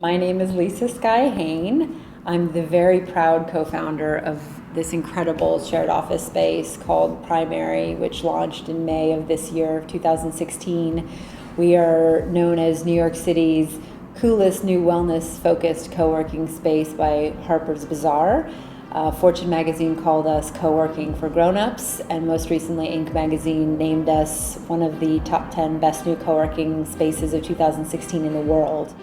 My name is Lisa Skye Hain. I'm the very proud co-founder of this incredible shared office space called Primary, which launched in May of this year, 2016. We are known as New York City's coolest new wellness-focused co-working space by Harper's Bazaar. Fortune magazine called us co-working for grown-ups, and most recently Inc. magazine named us one of the top 10 best new co-working spaces of 2016 in the world.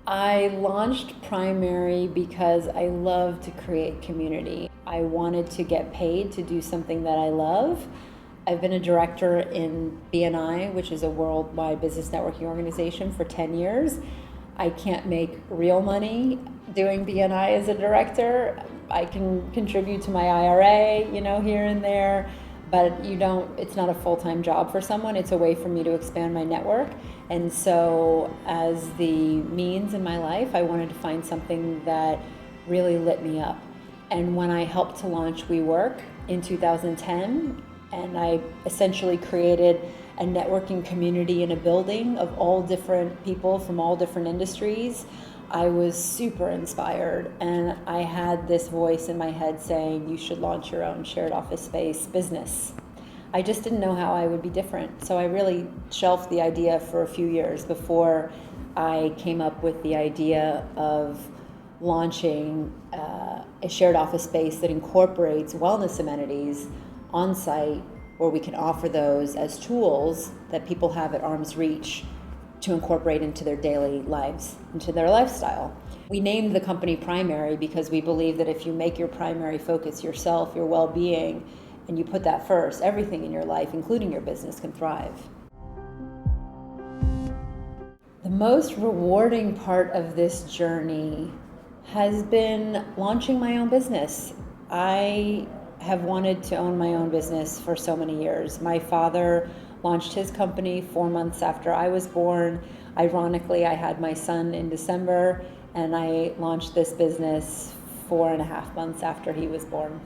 I launched Primary because I love to create community. I wanted to get paid to do something that I love. I've been a director in BNI, which is a worldwide business networking organization, for 10 years. I can't make real money doing BNI as a director. I can contribute to my IRA, here and there, but it's not a full-time job for someone. It's a way for me to expand my network. And so as the means in my life, I wanted to find something that really lit me up. And when I helped to launch WeWork in 2010, and I essentially created a networking community in a building of all different people from all different industries, I was super inspired, and I had this voice in my head saying, you should launch your own shared office space business. I just didn't know how I would be different, so I really shelved the idea for a few years before I came up with the idea of launching a shared office space that incorporates wellness amenities on site, where we can offer those as tools that people have at arm's reach to incorporate into their daily lives, into their lifestyle. We named the company Primary because we believe that if you make your primary focus yourself, your well-being, and you put that first, everything in your life, including your business, can thrive. The most rewarding part of this journey has been launching my own business. I have wanted to own my own business for so many years. My father launched his company 4 months after I was born. Ironically, I had my son in December, and I launched this business 4.5 months after he was born.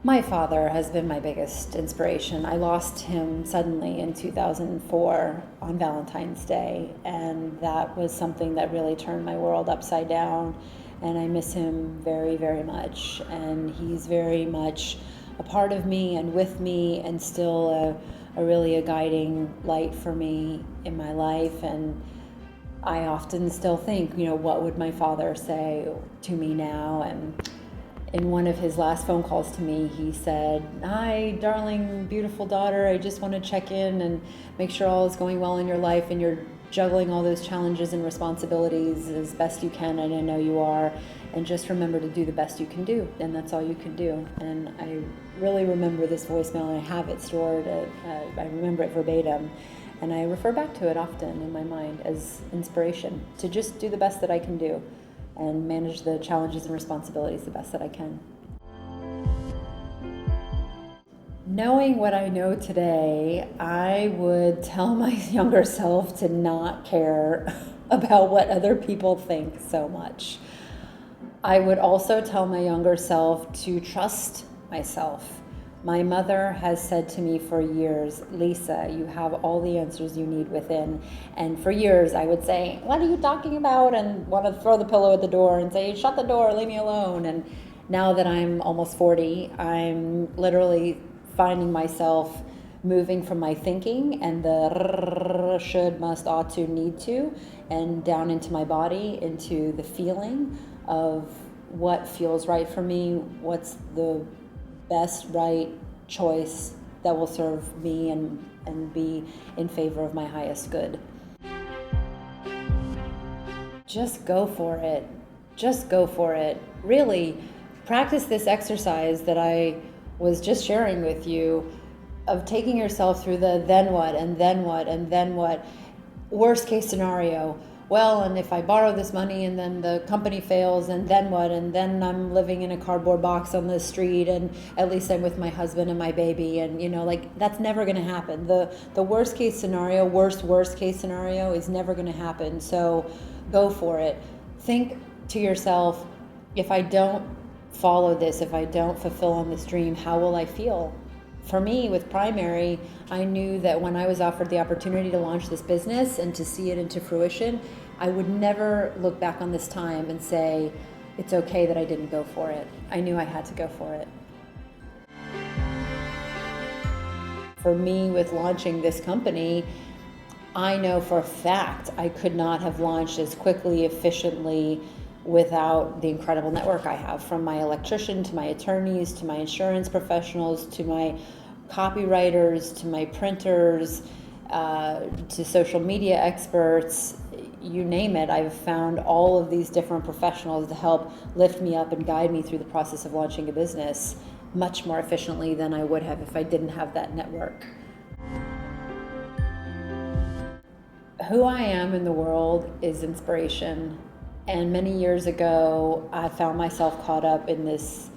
My father has been my biggest inspiration. I lost him suddenly in 2004 on Valentine's Day, and that was something that really turned my world upside down, and I miss him very, very much. And he's very much a part of me and with me, and still a really a guiding light for me in my life. And I often still think, what would my father say to me now? And in one of his last phone calls to me, he said, "Hi, darling, beautiful daughter. I just want to check in and make sure all is going well in your life, and you're juggling all those challenges and responsibilities as best you can, and I know you are. And just remember to do the best you can do, and that's all you can do." And I really remember this voicemail, and I have it stored. I remember it verbatim, and I refer back to it often in my mind as inspiration to just do the best that I can do and manage the challenges and responsibilities the best that I can. Knowing what I know today, I would tell my younger self to not care about what other people think so much. I would also tell my younger self to trust myself. My mother has said to me for years, "Lisa, you have all the answers you need within." And for years I would say, "What are you talking about?" and want to throw the pillow at the door and say, "Shut the door, leave me alone." And now that I'm almost 40, I'm literally finding myself moving from my thinking and the should, must, ought to, need to, and down into my body, into the feeling of what feels right for me, what's the best right choice that will serve me and be in favor of my highest good. Just go for it. Just go for it. Really, practice this exercise that I was just sharing with you of taking yourself through the then what, and then what, and then what. Worst case scenario, well, and if I borrow this money and then the company fails, and then what? And then I'm living in a cardboard box on the street, and at least I'm with my husband and my baby. And, like, that's never going to happen. The worst case scenario, worst case scenario is never going to happen. So go for it. Think to yourself, if I don't follow this, if I don't fulfill on this dream, how will I feel? For me, with Primary, I knew that when I was offered the opportunity to launch this business and to see it into fruition, I would never look back on this time and say, it's okay that I didn't go for it. I knew I had to go for it. For me, with launching this company, I know for a fact I could not have launched as quickly, efficiently, without the incredible network I have, from my electrician to my attorneys to my insurance professionals to my copywriters to my printers to social media experts, you name it. I've found all of these different professionals to help lift me up and guide me through the process of launching a business much more efficiently than I would have if I didn't have that network. Who I am in the world is inspiration. And many years ago, I found myself caught up in this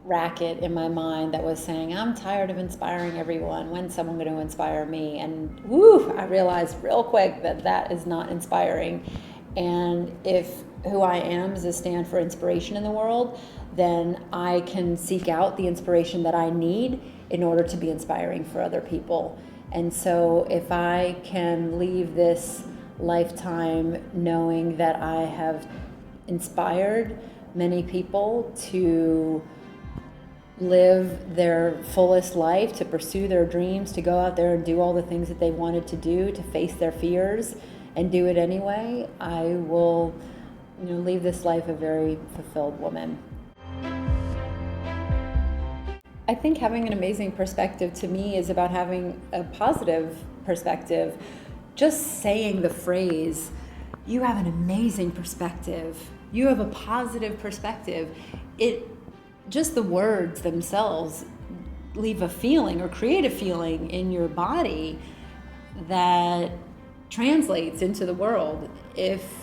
racket in my mind that was saying, I'm tired of inspiring everyone. When's someone going to inspire me? And I realized real quick that is not inspiring. And if who I am is to stand for inspiration in the world, then I can seek out the inspiration that I need in order to be inspiring for other people. And so if I can leave this lifetime knowing that I have inspired many people to live their fullest life, to pursue their dreams, to go out there and do all the things that they wanted to do, to face their fears and do it anyway, I will leave this life a very fulfilled woman. I think having an amazing perspective to me is about having a positive perspective. Just saying the phrase, you have an amazing perspective, you have a positive perspective, just the words themselves leave a feeling or create a feeling in your body that translates into the world. If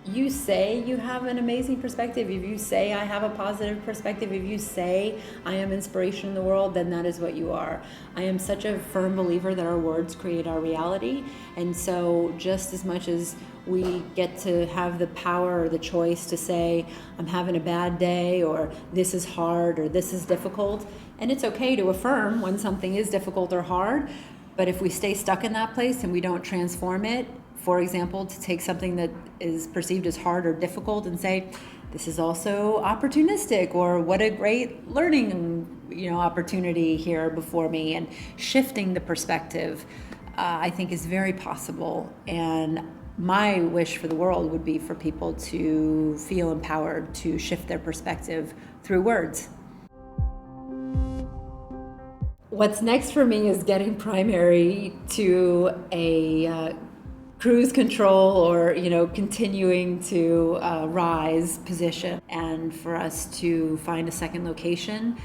you say you have an amazing perspective, if you say I have a positive perspective, if you say I am inspiration in the world, then that is what you are. I am such a firm believer that our words create our reality. And so just as much as we get to have the power or the choice to say I'm having a bad day, or this is hard, or this is difficult, and it's okay to affirm when something is difficult or hard, but if we stay stuck in that place and we don't transform it, for example, to take something that is perceived as hard or difficult and say, this is also opportunistic, or what a great learning opportunity here before me, and shifting the perspective, I think is very possible. And my wish for the world would be for people to feel empowered to shift their perspective through words. What's next for me is getting Primary to a cruise control, or continuing to rise position, and for us to find a second location.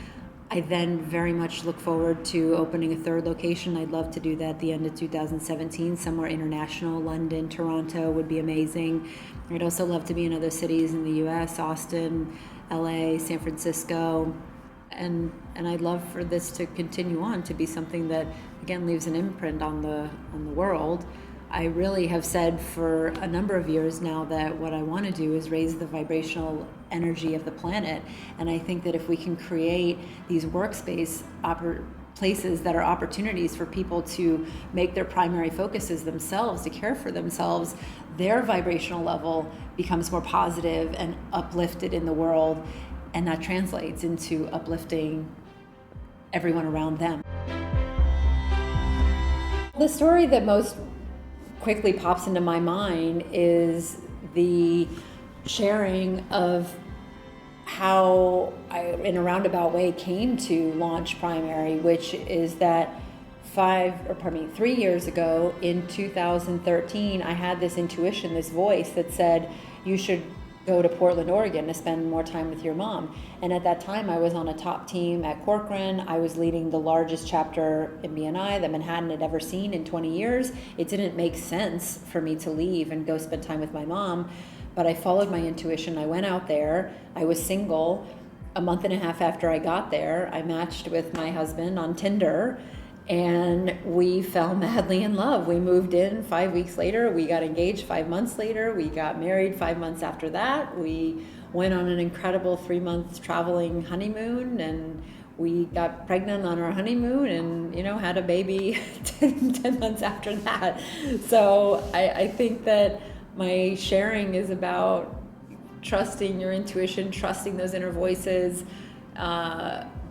I then very much look forward to opening a third location. I'd love to do that at the end of 2017, somewhere international. London, Toronto would be amazing. I'd also love to be in other cities in the US, Austin, LA, San Francisco. And I'd love for this to continue on to be something that, again, leaves an imprint on the world. I really have said for a number of years now that what I want to do is raise the vibrational energy of the planet. And I think that if we can create these workspace places that are opportunities for people to make their primary focuses themselves, to care for themselves, their vibrational level becomes more positive and uplifted in the world. And that translates into uplifting everyone around them. The story that most quickly pops into my mind is the sharing of how I, in a roundabout way, came to launch Primary, which is that 3 years ago in 2013, I had this intuition, this voice that said, you should go to Portland, Oregon to spend more time with your mom. And at that time, I was on a top team at Corcoran. I was leading the largest chapter in BNI that Manhattan had ever seen in 20 years. It didn't make sense for me to leave and go spend time with my mom, but I followed my intuition. I went out there. I was single. A month and a half after I got there, I matched with my husband on Tinder, and we fell madly in love. We moved in 5 weeks later. We got engaged 5 months later. We got married 5 months after that. We went on an incredible 3 month traveling honeymoon, and we got pregnant on our honeymoon and, had a baby 10 months after that. So I think that my sharing is about trusting your intuition, trusting those inner voices,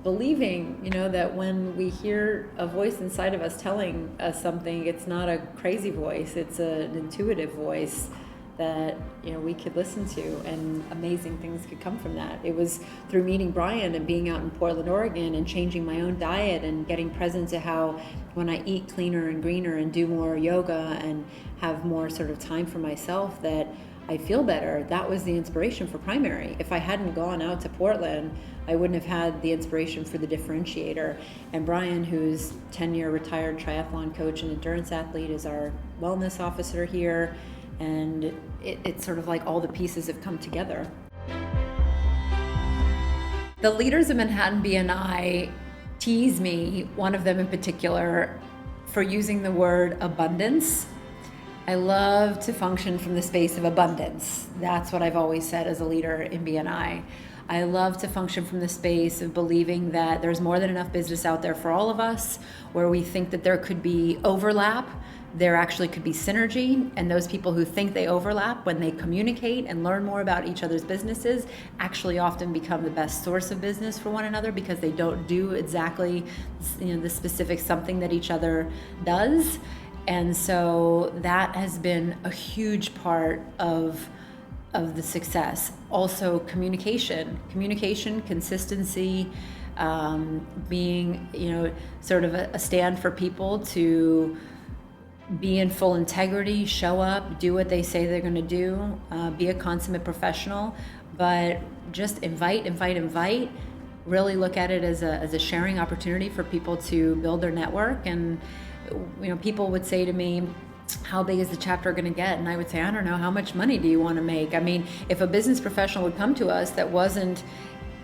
believing, that when we hear a voice inside of us telling us something, it's not a crazy voice, it's an intuitive voice that, we could listen to, and amazing things could come from that. It was through meeting Brian and being out in Portland, Oregon, and changing my own diet and getting present to how when I eat cleaner and greener and do more yoga and have more sort of time for myself, that I feel better. That was the inspiration for Primary. If I hadn't gone out to Portland, I wouldn't have had the inspiration for the differentiator. And Brian, who's 10-year retired triathlon coach and endurance athlete, is our wellness officer here. And it's sort of like all the pieces have come together. The leaders of Manhattan BNI tease me, one of them in particular, for using the word abundance. I love to function from the space of abundance. That's what I've always said as a leader in BNI. I love to function from the space of believing that there's more than enough business out there for all of us, where we think that there could be overlap, there actually could be synergy, and those people who think they overlap, when they communicate and learn more about each other's businesses, actually often become the best source of business for one another, because they don't do exactly the specific something that each other does. And so that has been a huge part of the success. Also communication, consistency, being, sort of a stand for people to be in full integrity, show up, do what they say they're going to do, be a consummate professional, but just invite, really look at it as a sharing opportunity for people to build their network. And people would say to me, how big is the chapter going to get? And I would say, I don't know, how much money do you want to make? I mean, if a business professional would come to us that wasn't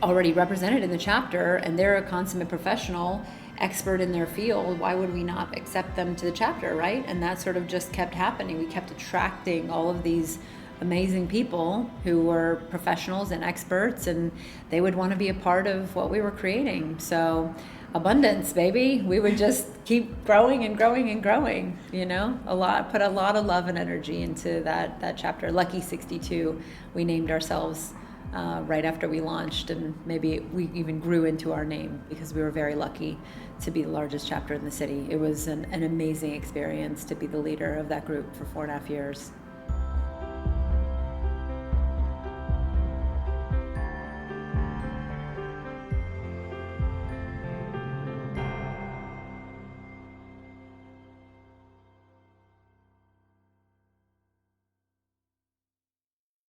already represented in the chapter, and they're a consummate professional, expert in their field, why would we not accept them to the chapter, right? And that sort of just kept happening. We kept attracting all of these amazing people who were professionals and experts, and they would want to be a part of what we were creating. So abundance, baby. We would just keep growing and growing and growing, put a lot of love and energy into that chapter. Lucky 62, we named ourselves right after we launched, and maybe we even grew into our name because we were very lucky to be the largest chapter in the city. It was an amazing experience to be the leader of that group for 4.5 years.